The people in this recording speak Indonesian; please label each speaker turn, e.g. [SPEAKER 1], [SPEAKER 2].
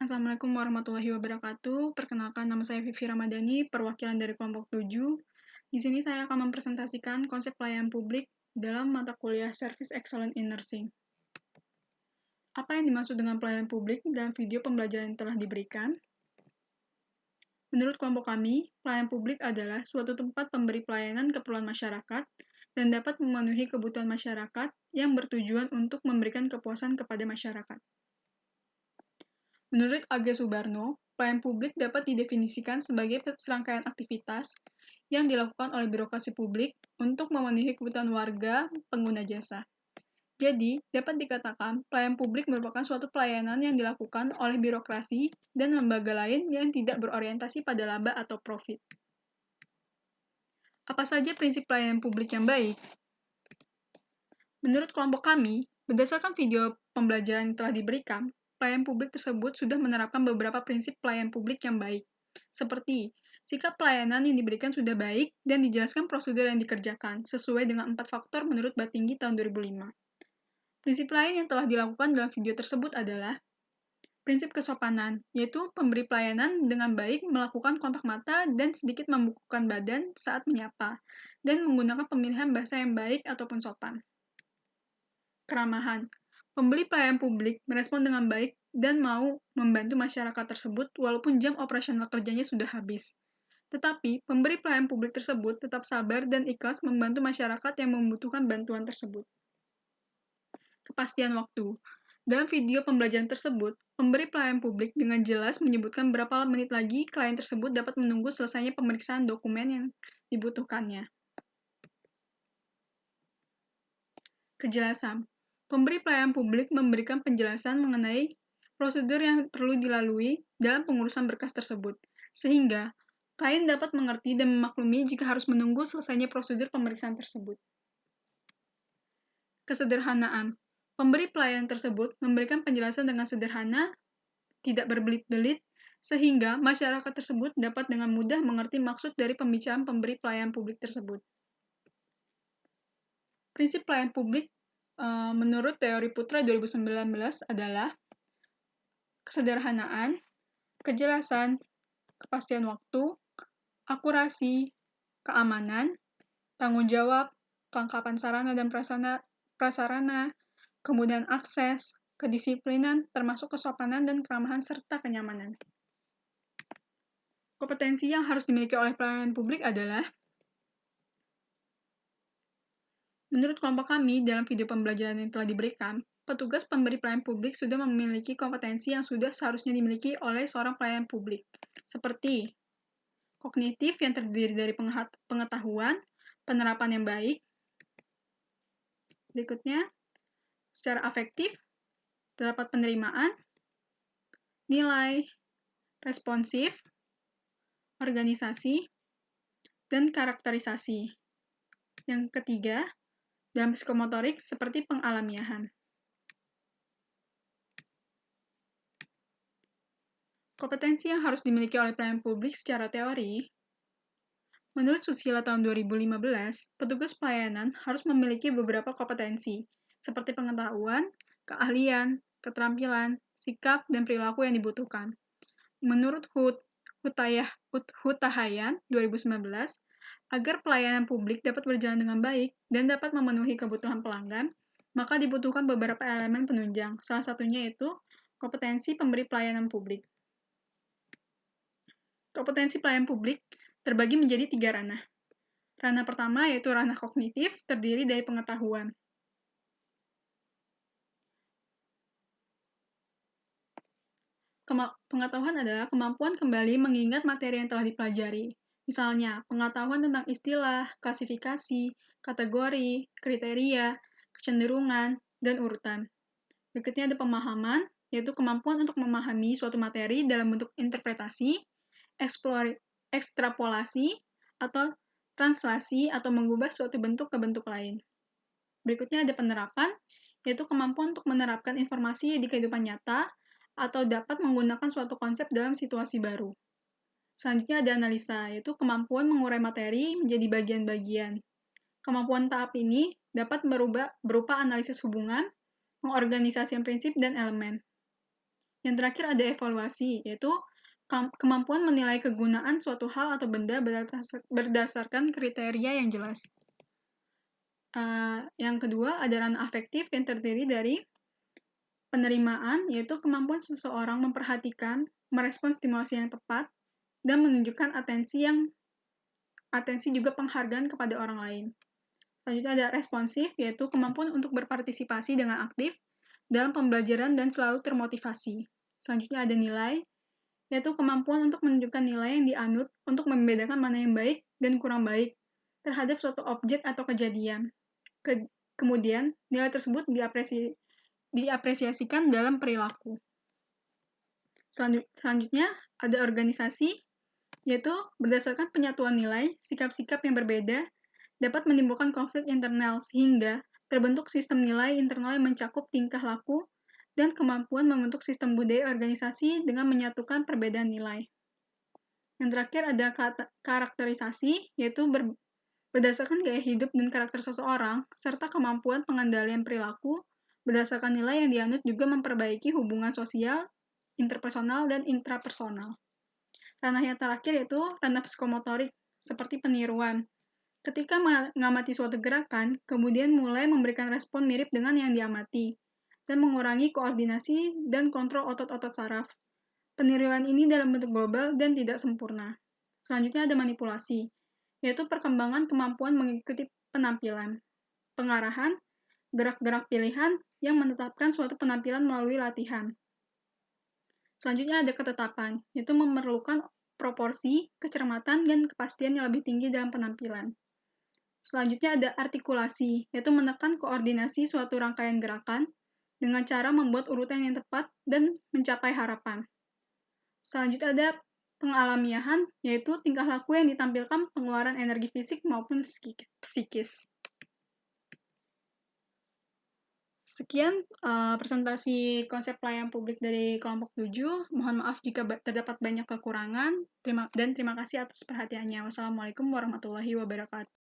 [SPEAKER 1] Assalamualaikum warahmatullahi wabarakatuh. Perkenalkan, nama saya Vivi Ramadhani, perwakilan dari kelompok 7. Di sini saya akan mempresentasikan konsep pelayanan publik dalam mata kuliah Service Excellence in Nursing. Apa yang dimaksud dengan pelayanan publik dalam video pembelajaran yang telah diberikan? Menurut kelompok kami, pelayanan publik adalah suatu tempat pemberi pelayanan keperluan masyarakat dan dapat memenuhi kebutuhan masyarakat yang bertujuan untuk memberikan kepuasan kepada masyarakat. Menurut A.G. Subarno, pelayanan publik dapat didefinisikan sebagai serangkaian aktivitas yang dilakukan oleh birokrasi publik untuk memenuhi kebutuhan warga pengguna jasa. Jadi, dapat dikatakan pelayanan publik merupakan suatu pelayanan yang dilakukan oleh birokrasi dan lembaga lain yang tidak berorientasi pada laba atau profit. Apa saja prinsip pelayanan publik yang baik? Menurut kelompok kami, berdasarkan video pembelajaran yang telah diberikan, pelayanan publik tersebut sudah menerapkan beberapa prinsip pelayanan publik yang baik, seperti sikap pelayanan yang diberikan sudah baik dan dijelaskan prosedur yang dikerjakan sesuai dengan 4 faktor menurut Batinggi tahun 2005. Prinsip lain yang telah dilakukan dalam video tersebut adalah prinsip kesopanan, yaitu pemberi pelayanan dengan baik melakukan kontak mata dan sedikit membukukan badan saat menyapa, dan menggunakan pemilihan bahasa yang baik ataupun sopan. Keramahan. Pembeli pelayanan publik merespon dengan baik dan mau membantu masyarakat tersebut walaupun jam operasional kerjanya sudah habis. Tetapi, pemberi pelayanan publik tersebut tetap sabar dan ikhlas membantu masyarakat yang membutuhkan bantuan tersebut. Kepastian waktu. Dalam video pembelajaran tersebut, pemberi pelayanan publik dengan jelas menyebutkan berapa menit lagi klien tersebut dapat menunggu selesainya pemeriksaan dokumen yang dibutuhkannya. Kejelasan. Pemberi pelayanan publik memberikan penjelasan mengenai prosedur yang perlu dilalui dalam pengurusan berkas tersebut, sehingga klien dapat mengerti dan memaklumi jika harus menunggu selesainya prosedur pemeriksaan tersebut. Kesederhanaan. Pemberi pelayanan tersebut memberikan penjelasan dengan sederhana, tidak berbelit-belit, sehingga masyarakat tersebut dapat dengan mudah mengerti maksud dari pembicaraan pemberi pelayanan publik tersebut. Prinsip pelayanan publik menurut teori Putra 2019 adalah kesederhanaan, kejelasan, kepastian waktu, akurasi, keamanan, tanggung jawab, kelengkapan sarana dan prasarana, kemudahan akses, kedisiplinan, termasuk kesopanan dan keramahan serta kenyamanan. Kompetensi yang harus dimiliki oleh pelayanan publik adalah menurut kelompok kami, dalam video pembelajaran yang telah diberikan, petugas pemberi pelayanan publik sudah memiliki kompetensi yang sudah seharusnya dimiliki oleh seorang pelayan publik, seperti kognitif yang terdiri dari pengetahuan, penerapan yang baik. Berikutnya, secara afektif, terdapat penerimaan, nilai, responsif, organisasi, dan karakterisasi. Yang ketiga, dalam psikomotorik seperti pengalamiahan. Kompetensi yang harus dimiliki oleh pelayanan publik secara teori. Menurut Susila tahun 2015, petugas pelayanan harus memiliki beberapa kompetensi, seperti pengetahuan, keahlian, keterampilan, sikap, dan perilaku yang dibutuhkan. Menurut Hutahayan 2019, agar pelayanan publik dapat berjalan dengan baik dan dapat memenuhi kebutuhan pelanggan, maka dibutuhkan beberapa elemen penunjang, salah satunya yaitu kompetensi pemberi pelayanan publik. Kompetensi pelayanan publik terbagi menjadi 3 ranah. Ranah pertama yaitu ranah kognitif, terdiri dari pengetahuan. Pengetahuan adalah kemampuan kembali mengingat materi yang telah dipelajari. Misalnya, pengetahuan tentang istilah, klasifikasi, kategori, kriteria, kecenderungan, dan urutan. Berikutnya ada pemahaman, yaitu kemampuan untuk memahami suatu materi dalam bentuk interpretasi, ekstrapolasi, atau translasi, atau mengubah suatu bentuk ke bentuk lain. Berikutnya ada penerapan, yaitu kemampuan untuk menerapkan informasi di kehidupan nyata, atau dapat menggunakan suatu konsep dalam situasi baru. Selanjutnya ada analisa, yaitu kemampuan mengurai materi menjadi bagian-bagian. Kemampuan tahap ini dapat berupa analisis hubungan, mengorganisasikan prinsip dan elemen. Yang terakhir ada evaluasi, yaitu kemampuan menilai kegunaan suatu hal atau benda berdasarkan kriteria yang jelas. Yang kedua, ada ranah afektif yang terdiri dari penerimaan, yaitu kemampuan seseorang memperhatikan, merespons stimulasi yang tepat, dan menunjukkan atensi juga penghargaan kepada orang lain. Selanjutnya ada responsif, yaitu kemampuan untuk berpartisipasi dengan aktif dalam pembelajaran dan selalu termotivasi. Selanjutnya ada nilai, yaitu kemampuan untuk menunjukkan nilai yang dianut untuk membedakan mana yang baik dan kurang baik terhadap suatu objek atau kejadian. Kemudian, nilai tersebut diapresiasikan dalam perilaku. Selanjutnya, ada organisasi, yaitu berdasarkan penyatuan nilai, sikap-sikap yang berbeda dapat menimbulkan konflik internal sehingga terbentuk sistem nilai internal yang mencakup tingkah laku dan kemampuan membentuk sistem budaya organisasi dengan menyatukan perbedaan nilai. Yang terakhir ada karakterisasi, yaitu berdasarkan gaya hidup dan karakter seseorang, serta kemampuan pengendalian perilaku, berdasarkan nilai yang dianut juga memperbaiki hubungan sosial, interpersonal, dan intrapersonal. Ranah yang terakhir yaitu ranah psikomotorik, seperti peniruan. Ketika mengamati suatu gerakan, kemudian mulai memberikan respon mirip dengan yang diamati, dan mengurangi koordinasi dan kontrol otot-otot saraf. Peniruan ini dalam bentuk global dan tidak sempurna. Selanjutnya ada manipulasi, yaitu perkembangan kemampuan mengikuti penampilan. Pengarahan, gerak-gerak pilihan yang menetapkan suatu penampilan melalui latihan. Selanjutnya ada ketetapan, yaitu memerlukan proporsi, kecermatan, dan kepastian yang lebih tinggi dalam penampilan. Selanjutnya ada artikulasi, yaitu menekan koordinasi suatu rangkaian gerakan dengan cara membuat urutan yang tepat dan mencapai harapan. Selanjutnya ada pengalamiahan, yaitu tingkah laku yang ditampilkan pengeluaran energi fisik maupun psikis. Sekian presentasi konsep pelayanan publik dari kelompok 7. Mohon maaf jika terdapat banyak kekurangan, dan terima kasih atas perhatiannya. Wassalamualaikum warahmatullahi wabarakatuh.